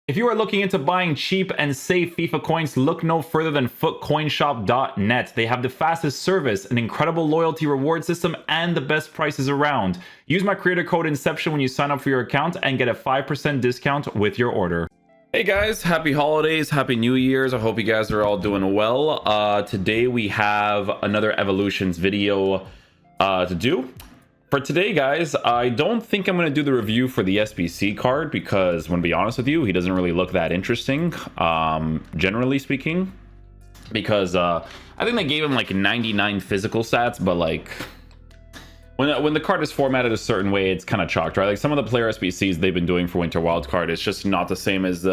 If you are looking into buying cheap and safe FIFA coins, look no further than footcoinshop.net. They have the fastest service, an incredible loyalty reward system, and the best prices around. Use my creator code Inception when you sign up for your account and get a 5% discount with your order. Hey guys, happy holidays, happy New Year's. I hope you guys are all doing well. Today we have another Evolutions video to do. For today, guys, I don't think I'm going to do the review for the SBC card because, I'm going to be honest with you, he doesn't really look that interesting, generally speaking. Because I think they gave him like 99 physical stats, but like when the card is formatted a certain way, it's kind of chalked, right? Like some of the player SBCs they've been doing for Winter Wildcard, it's just not the same as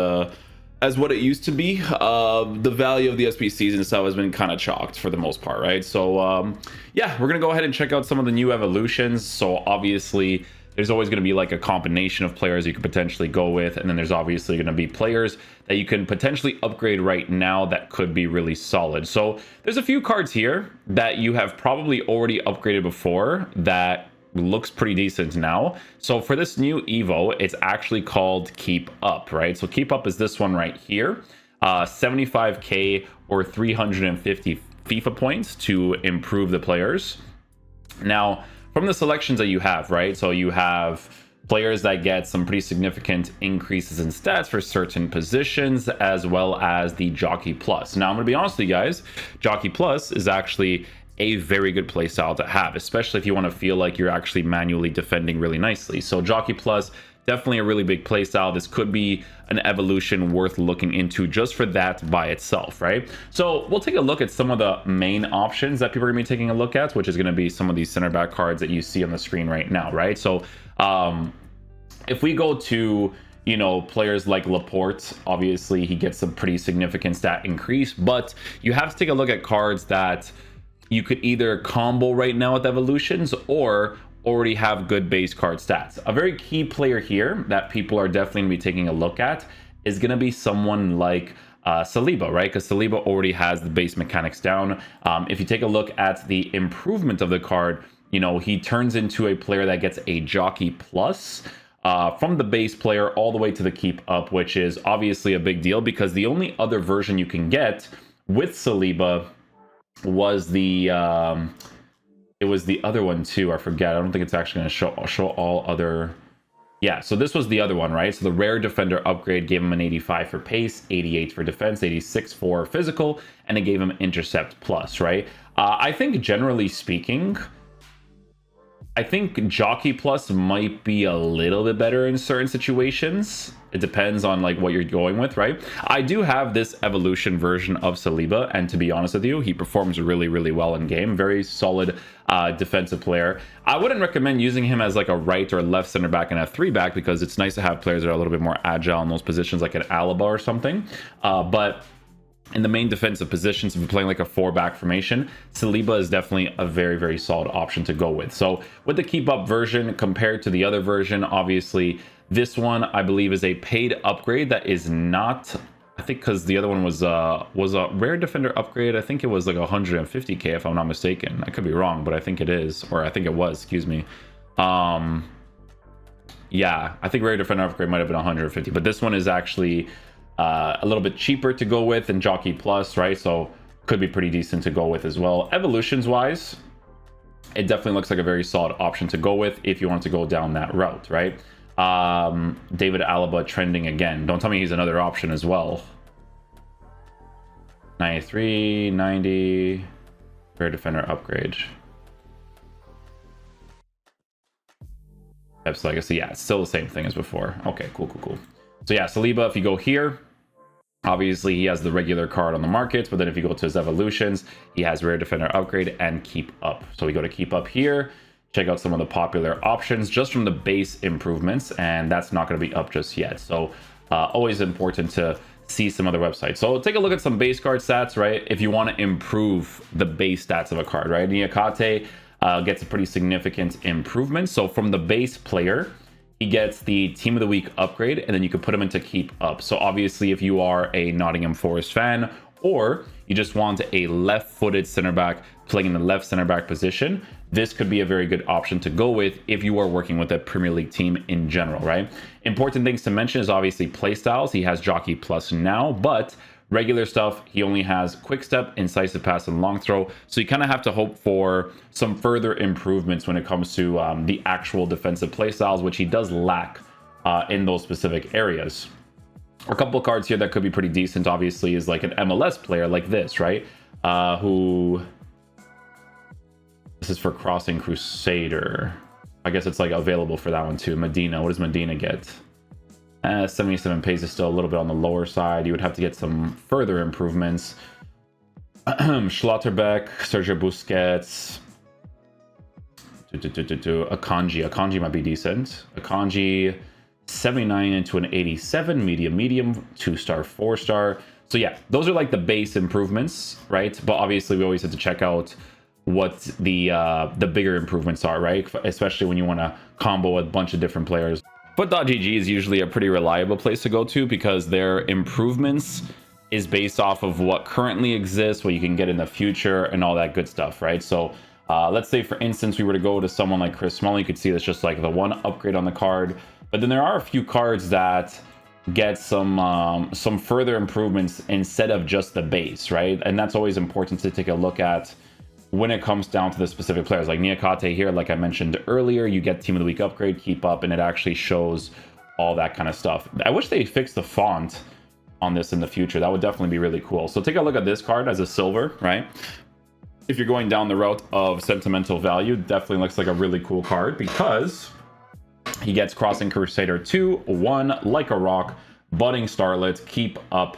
what it used to be. The value of the SBCs and stuff has been kind of chalked for the most part, right? So yeah, we're gonna go ahead and check out some of the new evolutions. So obviously there's always going to be like a combination of players you could potentially go with, and then there's obviously going to be players that you can potentially upgrade right now that could be really solid. So there's a few cards here that you have probably already upgraded before that looks pretty decent now. So for this new Evo, it's actually called Keep Up, right? So Keep Up is this one right here, 75k or 350 FIFA points to improve the players. Now, from the selections that you have, right? So you have players that get some pretty significant increases in stats for certain positions, as well as the Jockey Plus. Now, I'm going to be honest with you guys, Jockey Plus is actually a very good playstyle to have, especially if you want to feel like you're actually manually defending really nicely. So Jockey Plus, definitely a really big playstyle. This could be an evolution worth looking into just for that by itself, right? So we'll take a look at some of the main options that people are gonna be taking a look at, which is gonna be some of these center back cards that you see on the screen right now, right? So if we go to, you know, players like Laporte, obviously he gets a pretty significant stat increase, but you have to take a look at cards that you could either combo right now with evolutions or already have good base card stats. A very key player here that people are definitely going to be taking a look at is going to be someone like Saliba, right? Because Saliba already has the base mechanics down. If you take a look at the improvement of the card, you know, he turns into a player that gets a Jockey Plus from the base player all the way to the Keep Up, which is obviously a big deal because the only other version you can get with Saliba was the it was the other one too. I forget. I don't think it's actually going to show all other. Yeah, so this was the other one, right? So the rare defender upgrade gave him an 85 for pace, 88 for defense, 86 for physical, and it gave him intercept plus, right? I think generally speaking, I think Jockey Plus might be a little bit better in certain situations. It depends on like what you're going with, right? I do have this evolution version of Saliba, and to be honest with you, he performs really, really well in game. Very solid defensive player. I wouldn't recommend using him as like a right or left center back and a 3-back because it's nice to have players that are a little bit more agile in those positions, like an Saliba or something. But in the main defensive positions, if you're playing like a 4-back formation, Saliba is definitely a very, very solid option to go with. So with the Keep Up version compared to the other version, obviously this one I believe is a paid upgrade that is not, I think, because the other one was a rare defender upgrade. I think it was like 150k if I'm not mistaken. I could be wrong, but I think it is, or I think it was, excuse me. Yeah, I think rare defender upgrade might have been 150, but this one is actually a little bit cheaper to go with than Jockey Plus, right? So could be pretty decent to go with as well. Evolutions wise, it definitely looks like a very solid option to go with if you want to go down that route, right? David Alaba trending again. Don't tell me he's another option as well. 93, 90, rare defender upgrade. That's legacy. Yeah, it's still the same thing as before. Okay, cool. So yeah, Saliba, if you go here, obviously he has the regular card on the market, but then if you go to his evolutions, he has rare defender upgrade and Keep Up. So we go to Keep Up here, check out some of the popular options just from the base improvements, and that's not going to be up just yet. So always important to see some other websites. So take a look at some base card stats, right? If you want to improve the base stats of a card, right? Niakhate gets a pretty significant improvement. So from the base player, he gets the Team of the Week upgrade, and then you can put him into Keep Up. So obviously, if you are a Nottingham Forest fan or you just want a left-footed center back playing in the left center back position, this could be a very good option to go with if you are working with a Premier League team in general, right? Important things to mention is obviously playstyles. He has Jockey Plus now, but regular stuff, he only has quick step, incisive pass, and long throw. So you kind of have to hope for some further improvements when it comes to the actual defensive playstyles, which he does lack in those specific areas. A couple of cards here that could be pretty decent, obviously, is like an MLS player like this, right? This is for Crossing Crusader. I guess it's like available for that one too. Medina, what does Medina get? 77 pace is still a little bit on the lower side. You would have to get some further improvements. Schlotterbeck, Sergio Busquets. Akanji might be decent. Akanji, 79 into an 87, medium, 2-star, 4-star. So yeah, those are like the base improvements, right? But obviously we always have to check out what the bigger improvements are, right? Especially when you want to combo a bunch of different players. Foot.gg is usually a pretty reliable place to go to because their improvements is based off of what currently exists, what you can get in the future, and all that good stuff, right? So let's say, for instance, we were to go to someone like Chris Smalling, you could see that's just like the one upgrade on the card. But then there are a few cards that get some further improvements instead of just the base, right? And that's always important to take a look at when it comes down to the specific players. Like Niakhate here, like I mentioned earlier, you get Team of the Week upgrade, keep up, and it actually shows all that kind of stuff. I wish they fixed the font on this in the future. That would definitely be really cool. So take a look at this card as a silver, right? If you're going down the route of sentimental value, definitely looks like a really cool card because he gets Crossing Crusader 2, 1, Like a Rock, Budding Starlet, keep up,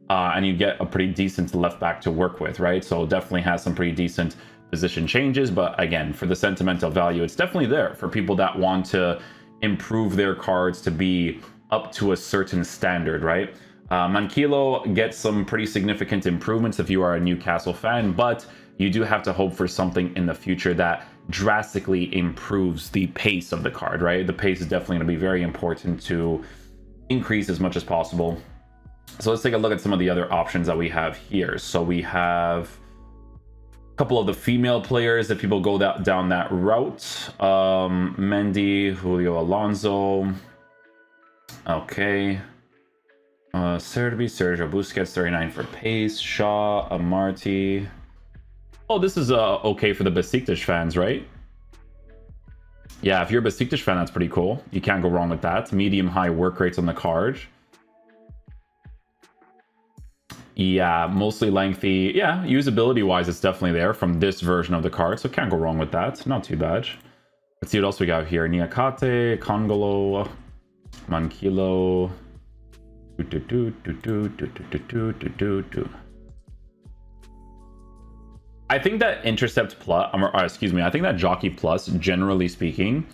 and you get a pretty decent left back to work with, right? So definitely has some pretty decent position changes. But again, for the sentimental value, it's definitely there for people that want to improve their cards to be up to a certain standard, right? Manquillo gets some pretty significant improvements if you are a Newcastle fan, but you do have to hope for something in the future that drastically improves the pace of the card, right? The pace is definitely going to be very important to increase as much as possible. So let's take a look at some of the other options that we have here. So we have a couple of the female players if people go down that route. Mendy, Julio Alonso. Okay. Sergio Busquets, 39 for pace. Shaw, Amarty. Oh, this is okay for the Besiktas fans, right? Yeah, if you're a Besiktas fan, that's pretty cool. You can't go wrong with that. Medium-high work rates on the card. Yeah, mostly lengthy. Yeah, usability-wise, it's definitely there from this version of the card, so can't go wrong with that. Not too bad. Let's see what else we got here. Niakhate, Congolo, Manquillo. I think that Intercept Plus, I think that Jockey Plus, generally speaking,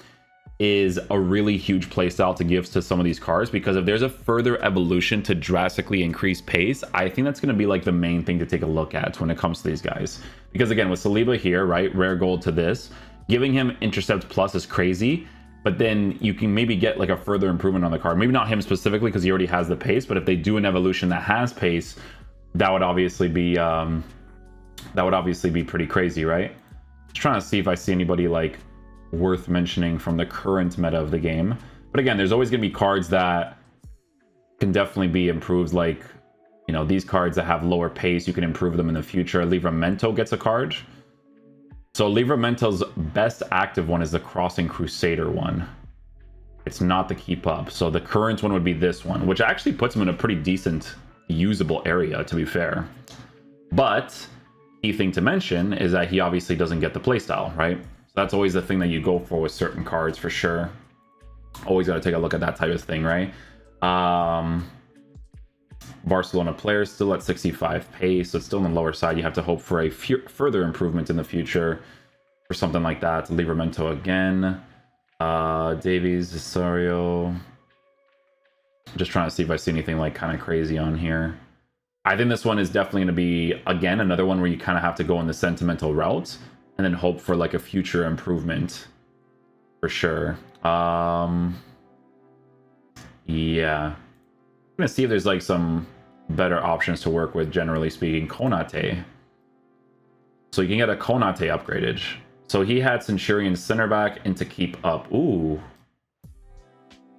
is a really huge playstyle to give to some of these cards, because if there's a further evolution to drastically increase pace, I think that's going to be like the main thing to take a look at when it comes to these guys. Because again, with Saliba here, right, rare gold to this, giving him Intercept Plus is crazy, but then you can maybe get like a further improvement on the card. Maybe not him specifically because he already has the pace, but if they do an evolution that has pace, that would obviously be pretty crazy, right? Just trying to see if I see anybody like worth mentioning from the current meta of the game. But again, there's always going to be cards that can definitely be improved, like, you know, these cards that have lower pace, you can improve them in the future. Livramento gets a card. So Livramento's best active one is the Crossing Crusader one. It's not the Keep Up. So the current one would be this one, which actually puts him in a pretty decent usable area, to be fair. But key thing to mention is that he obviously doesn't get the playstyle, right? So that's always the thing that you go for with certain cards, for sure. Always got to take a look at that type of thing, right? Barcelona players still at 65 pace, so it's still on the lower side. You have to hope for a further improvement in the future for something like that. Livramento again. Davies, Cesario. Just trying to see if I see anything like kind of crazy on here. I think this one is definitely going to be, again, another one where you kind of have to go in the sentimental route and then hope for like a future improvement for sure. Yeah. I'm going to see if there's like some better options to work with, generally speaking. Konate. So you can get a Konate upgraded. So he had Centurion center back into keep up. Ooh.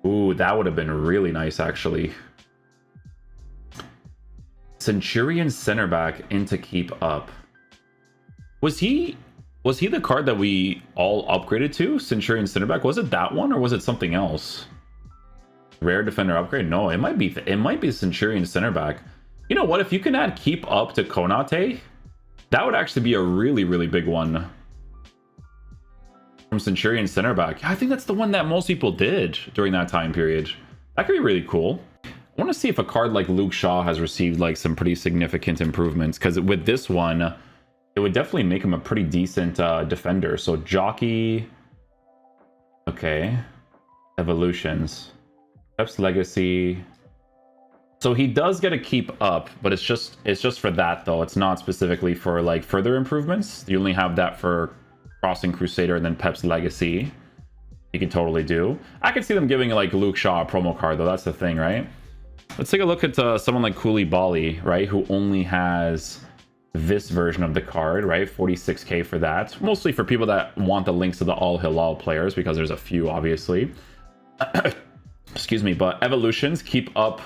Ooh, that would have been really nice, actually. Centurion center back into keep up. Was he the card that we all upgraded to? Centurion center back? Was it that one or was it something else? Rare defender upgrade? No, it might be Centurion center back. You know what? If you can add keep up to Konate, that would actually be a really, really big one. From Centurion center back. I think that's the one that most people did during that time period. That could be really cool. I want to see if a card like Luke Shaw has received like some pretty significant improvements, because with this one, it would definitely make him a pretty decent defender. So Jockey. Okay. Evolutions. Pep's Legacy. So he does get a keep up, but it's just for that though. It's not specifically for like further improvements. You only have that for Crossing Crusader and then Pep's Legacy. You can totally do. I could see them giving like Luke Shaw a promo card though. That's the thing, right? Let's take a look at someone like Koulibaly, right? Who only has this version of the card, right? 46k for that. Mostly for people that want the links to the Al Hilal players, because there's a few, obviously. Excuse me, but evolutions keep up.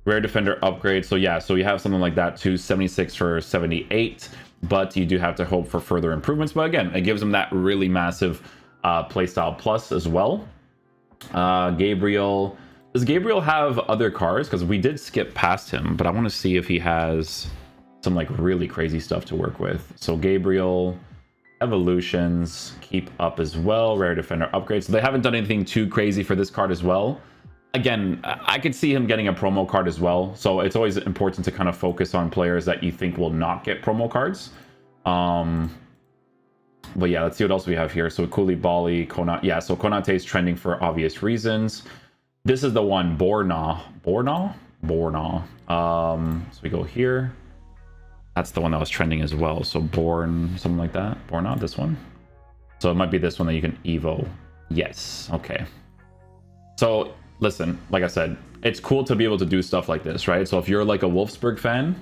Rare defender upgrade. So yeah, so you have something like that too. 76 for 78. But you do have to hope for further improvements. But again, it gives them that really massive playstyle plus as well. Gabriel. Does Gabriel have other cards? Because we did skip past him, but I want to see if he has some like really crazy stuff to work with. So Gabriel, evolutions, keep up as well. Rare defender upgrade. So they haven't done anything too crazy for this card as well. Again, I could see him getting a promo card as well. So it's always important to kind of focus on players that you think will not get promo cards. But yeah, let's see what else we have here. So Koulibaly, Konate. Yeah, so Konate is trending for obvious reasons. This is the one, Borna. So we go here. That's the one that was trending as well. So Born, something like that. Borna, this one. So it might be this one that you can Evo. Yes, okay. So listen, like I said, it's cool to be able to do stuff like this, right? So if you're like a Wolfsburg fan,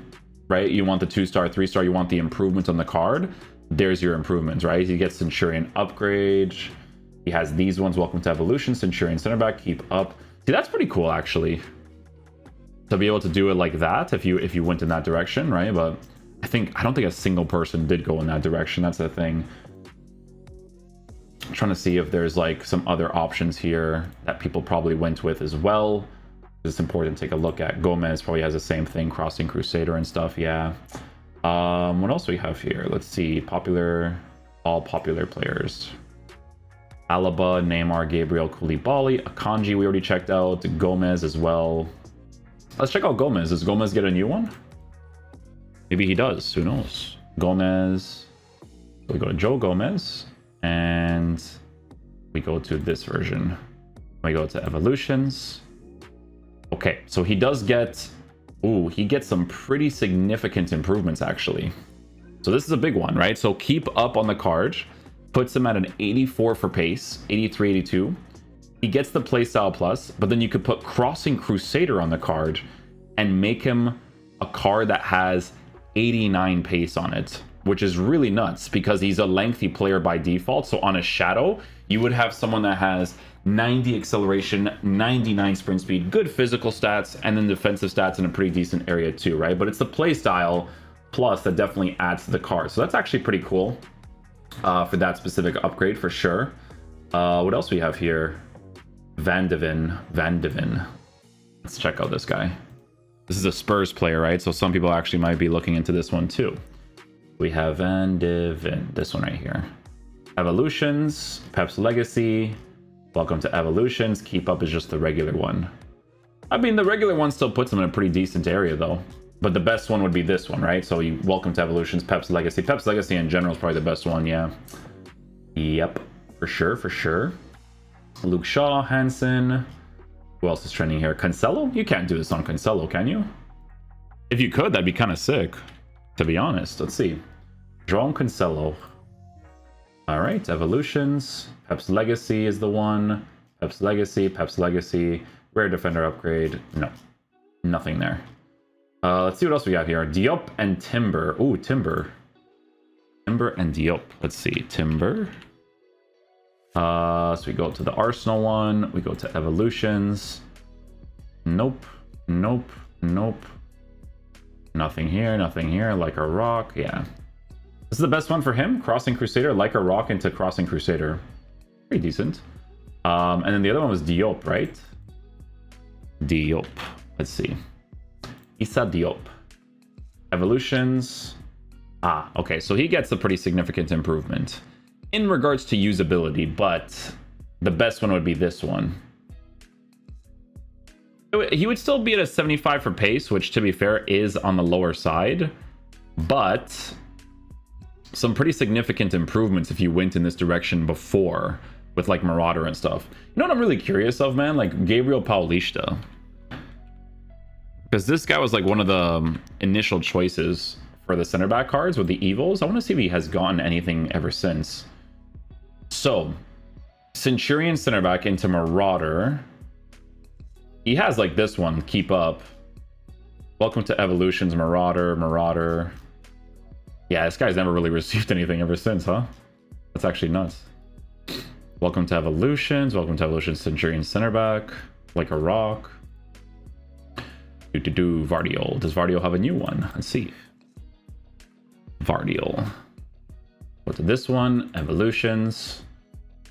right? You want the 2-star, 3-star, you want the improvements on the card. There's your improvements, right? You get Centurion upgrade. He has these ones. Welcome to Evolution, Centurion center back, keep up. See, that's pretty cool actually. To be able to do it like that if you went in that direction, right? But I don't think a single person did go in that direction. That's the thing. I'm trying to see if there's like some other options here that people probably went with as well. It's important to take a look at. Gomez probably has the same thing, Crossing Crusader and stuff. Yeah. What else do we have here? Let's see. All popular players. Saliba, Neymar, Gabriel, Koulibaly, Akanji we already checked out. Gomez as well. Let's check out Gomez. Does Gomez get a new one? Maybe he does. Who knows? Gomez. We go to Joe Gomez. And we go to this version. We go to evolutions. Okay, so he does get... Ooh, he gets some pretty significant improvements, actually. So this is a big one, right? So keep up on the card. Puts him at an 84 for pace. 83, 82. He gets the playstyle plus, but then you could put Crossing Crusader on the card and make him a card that has 89 pace on it, which is really nuts because he's a lengthy player by default. So on a shadow, you would have someone that has 90 acceleration, 99 sprint speed, good physical stats, and then defensive stats in a pretty decent area too, right? But it's the playstyle plus that definitely adds to the card. So that's actually pretty cool for that specific upgrade for sure. What else we have here? Van de Ven. Let's check out this guy. This is a Spurs player, right? So some people actually might be looking into this one too. We have Van de Ven, this one right here. Evolutions, Pep's Legacy. Welcome to Evolutions. Keep up is just the regular one. I mean, the regular one still puts them in a pretty decent area though. But the best one would be this one, right? So you Welcome to Evolutions, Pep's Legacy. Pep's Legacy in general is probably the best one, yeah. Yep, for sure. Luke Shaw, Hansen. Who else is trending here? Cancelo? You can't do this on Cancelo, can you? If you could, that'd be kind of sick, to be honest. Let's see. João Cancelo. All right, Evolutions. Pep's Legacy is the one. Pep's Legacy. Rare Defender upgrade. No, nothing there. Let's see what else we got here. Diop and Timber. Ooh, Timber. Timber and Diop. Let's see. Timber. So we go to the Arsenal one. We go to Evolutions. Nope. Nope. Nope. Nothing here. Nothing here. Like a rock. Yeah. This is the best one for him. Crossing Crusader. Like a rock into Crossing Crusader. Pretty decent. And then the other one was Diop, right? Diop. Let's see. Issa Diop. Evolutions. Ah, okay. So he gets a pretty significant improvement in regards to usability, but the best one would be this one. He would still be at a 75 for pace, which to be fair is on the lower side, but some pretty significant improvements if you went in this direction before with like Marauder and stuff. You know what I'm really curious of, man? Like Gabriel Paulista. Because this guy was like one of the initial choices for the center back cards with the evils. I want to see if he has gotten anything ever since. So, Centurion center back into Marauder. He has like this one, Keep Up. Welcome to Evolutions, Marauder, Marauder. Yeah, this guy's never really received anything ever since, huh? That's actually nuts. Welcome to Evolutions, Centurion center back. Like a rock. Vardiol. Does Vardiol have a new one? Let's see. Vardiol. Go to this one. Evolutions.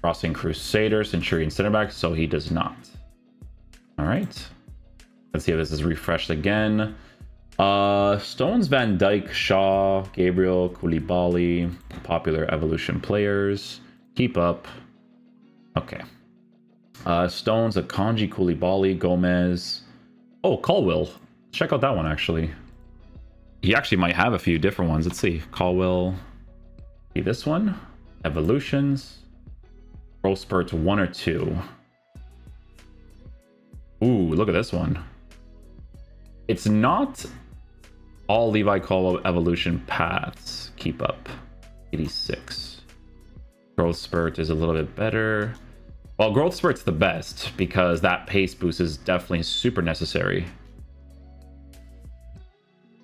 Crossing Crusader. Centurion center back. So he does not. Alright. Let's see if this is refreshed again. Stones, Van Dijk, Shaw, Gabriel, Koulibaly. Popular Evolution players. Keep Up. Okay. Stones, Akanji, Koulibaly, Gomez. Oh, Colwill. Check out that one, actually. He actually might have a few different ones. Let's see. Colwill. See this one? Evolutions. Growth Spurts 1 or 2. Ooh, look at this one. It's not all Levi Colwill Evolution paths. Keep Up. 86. Growth Spurt is a little bit better. Well, Growth Spurt's the best because that pace boost is definitely super necessary.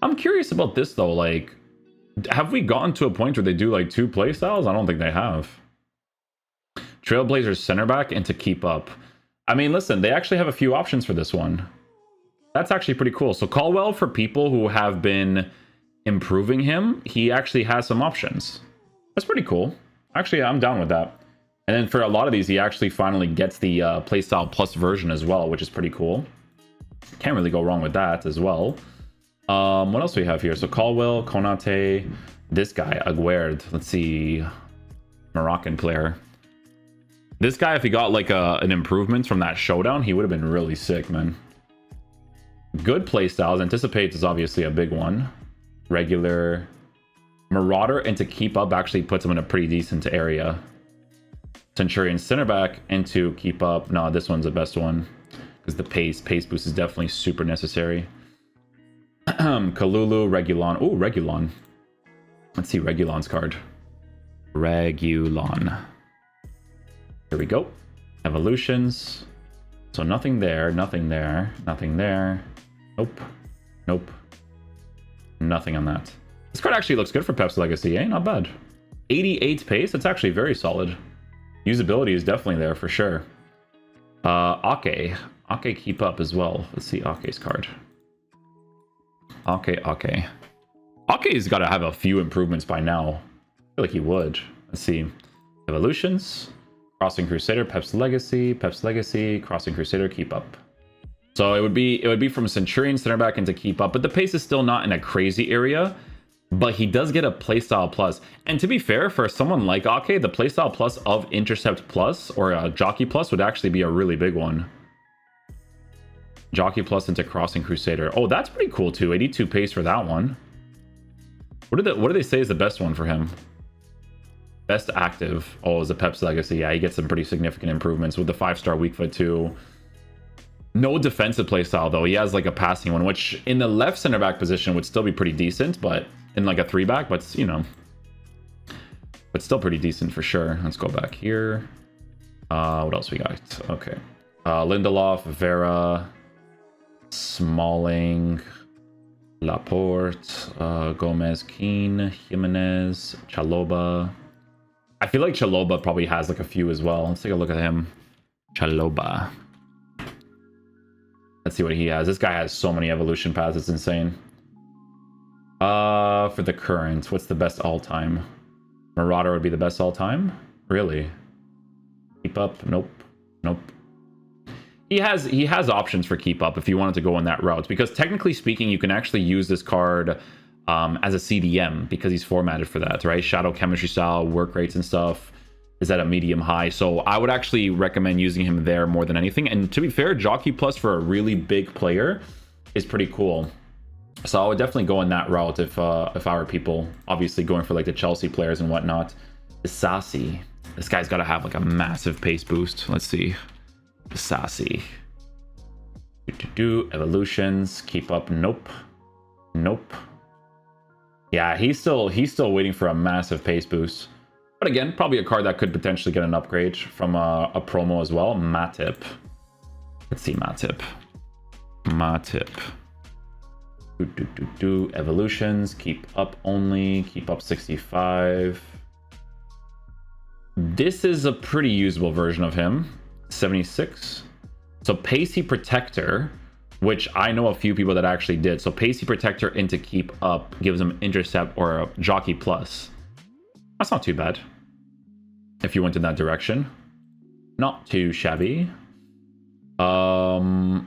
I'm curious about this though, like, have we gotten to a point where they do like 2 playstyles? I don't think they have. Trailblazers center back into Keep Up. I mean, listen, they actually have a few options for this one. That's actually pretty cool. So Colwell, for people who have been improving him, he actually has some options. That's pretty cool. Actually, I'm down with that. And then for a lot of these, he actually finally gets the Playstyle Plus version as well, which is pretty cool. Can't really go wrong with that as well. What else do we have here? So Colwell, Konate, this guy, Aguerd. Let's see. Moroccan player. This guy, if he got like an improvement from that showdown, he would have been really sick, man. Good playstyles. Anticipates is obviously a big one. Regular. Marauder into Keep Up actually puts him in a pretty decent area. Centurion center back into Keep Up. No, this one's the best one because the pace boost is definitely super necessary. Kalulu, Regulon. Oh, Regulon. Let's see Regulon's card. Regulon. Here we go. Evolutions. So nothing there, nothing there, nothing there. Nope. Nope. Nothing on that. This card actually looks good for Pep's Legacy, eh? Not bad. 88 pace. That's actually very solid. Usability is definitely there for sure. Ake. Ake Keep Up as well. Let's see Ake's card. Ake's got to have a few improvements by now. I feel like he would. Let's see. Evolutions. Crossing Crusader, Pep's Legacy, Crossing Crusader, Keep Up. So it would be from Centurion center back into Keep Up, but the pace is still not in a crazy area. But he does get a playstyle plus. And to be fair, for someone like Ake, the playstyle plus of Intercept plus or a Jockey plus would actually be a really big one. Jockey plus into Crossing Crusader. Oh, that's pretty cool too. 82 pace for that one. What do they say is the best one for him? Best active. Oh, is a Pep's Legacy. Yeah, he gets some pretty significant improvements with the 5-star weak foot too. No defensive playstyle though. He has like a passing one, which in the left center back position would still be pretty decent, but in like a 3-back, but you know, but still pretty decent for sure. Let's go back here. What else we got? Okay. Lindelof, Vera, Smalling, Laporte, Gomez, Keane, Jimenez, Chaloba. I feel like Chaloba probably has like a few as well. Let's take a look at him. Chaloba. Let's see what he has. This guy has so many evolution paths. It's insane. For the current, what's the best all-time? Marauder would be the best all-time? Really? Keep up? Nope. Nope. He has options for keep up if you wanted to go on that route, because technically speaking, you can actually use this card as a CDM because he's formatted for that, right? Shadow chemistry style, work rates and stuff is at a medium high. So I would actually recommend using him there more than anything. And to be fair, Jockey Plus for a really big player is pretty cool. So I would definitely go in that route if I were people, obviously going for like the Chelsea players and whatnot. Sassy. This guy's got to have like a massive pace boost. Let's see. Sassy. Evolutions. Keep up. Nope. Nope. Yeah, he's still waiting for a massive pace boost. But again, probably a card that could potentially get an upgrade from a promo as well. Matip. Let's see Matip. Matip. Evolutions. Keep up only. Keep up 65. This is a pretty usable version of him. 76. So Pacey Protector, which I know a few people that actually did. So Pacey Protector into keep up gives him intercept or a Jockey Plus. That's not too bad if you went in that direction. Not too shabby. That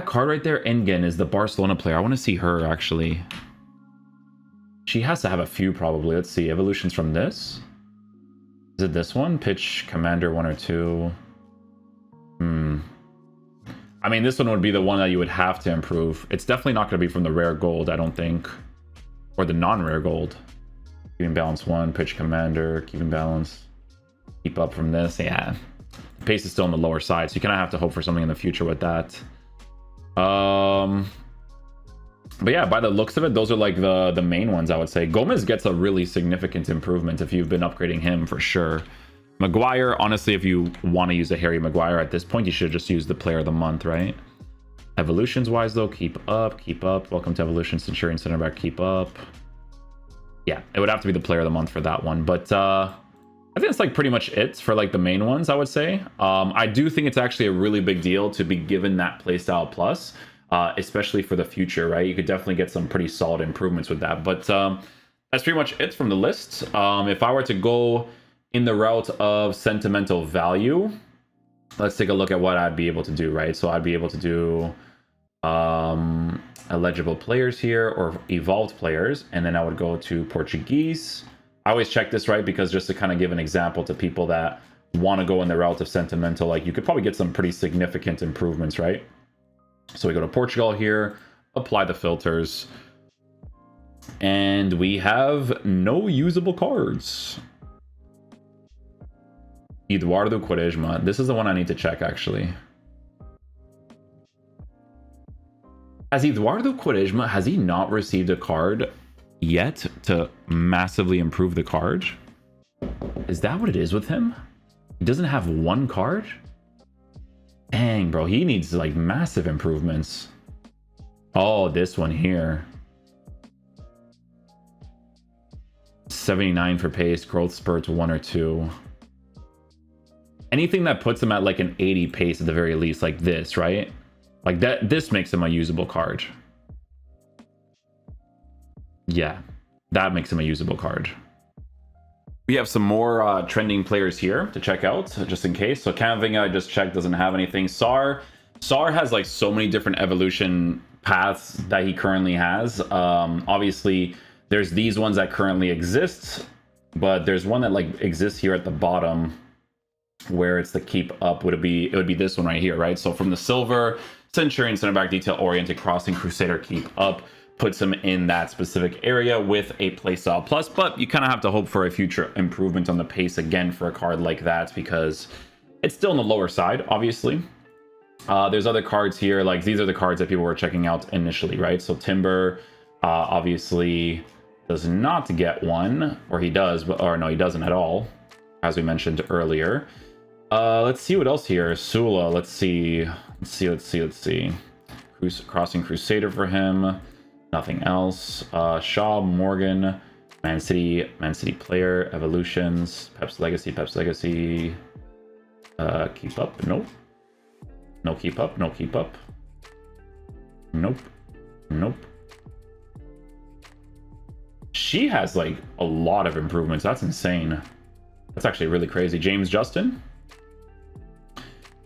card right there, Engen, is the Barcelona player. I want to see her actually. She has to have a few probably. Let's see. Evolutions from this. Is it this one? Pitch Commander 1 or 2. I mean, this one would be the one that you would have to improve. It's definitely not going to be from the rare gold, I don't think. Or the non-rare gold. Keeping balance 1, pitch commander, keeping balance. Keep up from this. Yeah. The pace is still on the lower side, so you kind of have to hope for something in the future with that. But yeah, by the looks of it, those are like the main ones, I would say. Gomez gets a really significant improvement if you've been upgrading him for sure. Maguire, honestly, if you want to use a Harry Maguire at this point, you should just use the player of the month, right? Evolutions wise though, keep up, keep up. Welcome to Evolution, Centurion Center Back, keep up. Yeah, it would have to be the player of the month for that one. But I think it's like pretty much it for like the main ones, I would say. I do think it's actually a really big deal to be given that playstyle plus, especially for the future, right? You could definitely get some pretty solid improvements with that. But that's pretty much it from the list. If I were to go in the route of sentimental value, let's take a look at what I'd be able to do, right? So I'd be able to do eligible players here or evolved players, and then I would go to Portuguese. I always check this, right? Because just to kind of give an example to people that want to go in the route of sentimental, like you could probably get some pretty significant improvements, right? So we go to Portugal here, apply the filters, and we have no usable cards. Eduardo Quaresma. This is the one I need to check, actually. Has Eduardo Quaresma, has he not received a card yet to massively improve the card? Is that what it is with him? He doesn't have one card? Dang, bro. He needs, like, massive improvements. Oh, this one here. 79 for pace, growth spurts 1 or 2. Anything that puts him at like an 80 pace at the very least, like this, right? Like that, this makes him a usable card. Yeah, that makes him a usable card. We have some more trending players here to check out, just in case. So Camavinga, I just checked, doesn't have anything. Sar has like so many different evolution paths that he currently has. Obviously, there's these ones that currently exist, but there's one that like exists here at the bottom, where it's the keep up. It would be this one right here, right? So from the silver, Centurion, center back, detail oriented, crossing, crusader, keep up, puts him in that specific area with a playstyle plus. But you kind of have to hope for a future improvement on the pace again for a card like that, because it's still on the lower side, obviously. There's other cards here, like these are the cards that people were checking out initially, right? So Timber obviously does not get one, or he does, but or no, he doesn't at all, as we mentioned Earlier. Let's see what else here. Sula, let's see. Crossing Crusader for him. Nothing else. Shaw, Morgan, Man City player, Evolutions, Pep's Legacy. Keep up, nope. No keep up. Nope. She has like a lot of improvements. That's insane. That's actually really crazy. James Justin.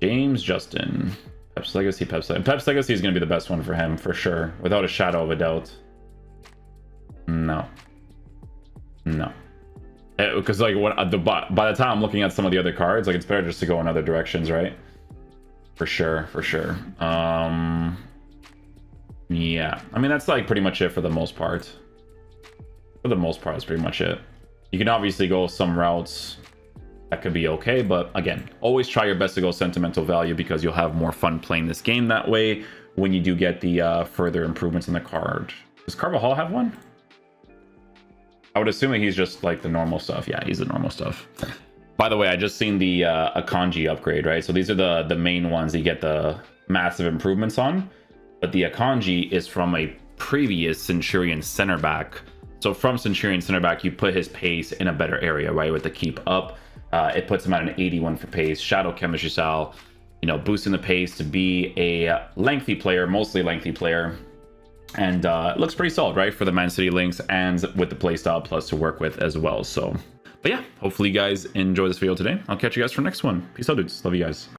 Pep's Legacy is going to be the best one for him, for sure. Without a shadow of a doubt. No. Because like by the time I'm looking at some of the other cards, like it's better just to go in other directions, right? For sure. Yeah. I mean, that's like pretty much it for the most part. That's pretty much it. You can obviously go some routes that could be okay, but again, always try your best to go sentimental value because you'll have more fun playing this game that way when you do get the further improvements in the card. Does Carvajal have one? I would assume he's just like the normal stuff. Yeah, he's the normal stuff. By the way, I just seen the Akanji upgrade, right? So these are the main ones that you get the massive improvements on, but the Akanji is from a previous Centurion center back. So from Centurion center back, you put his pace in a better area, right? With the keep up. It puts him at an 81 for pace, shadow chemistry style, boosting the pace to be a lengthy player, mostly lengthy player. And it looks pretty solid, right? For the Man City links and with the playstyle plus to work with as well. So, but yeah, hopefully you guys enjoy this video today. I'll catch you guys for the next one. Peace out, dudes. Love you guys.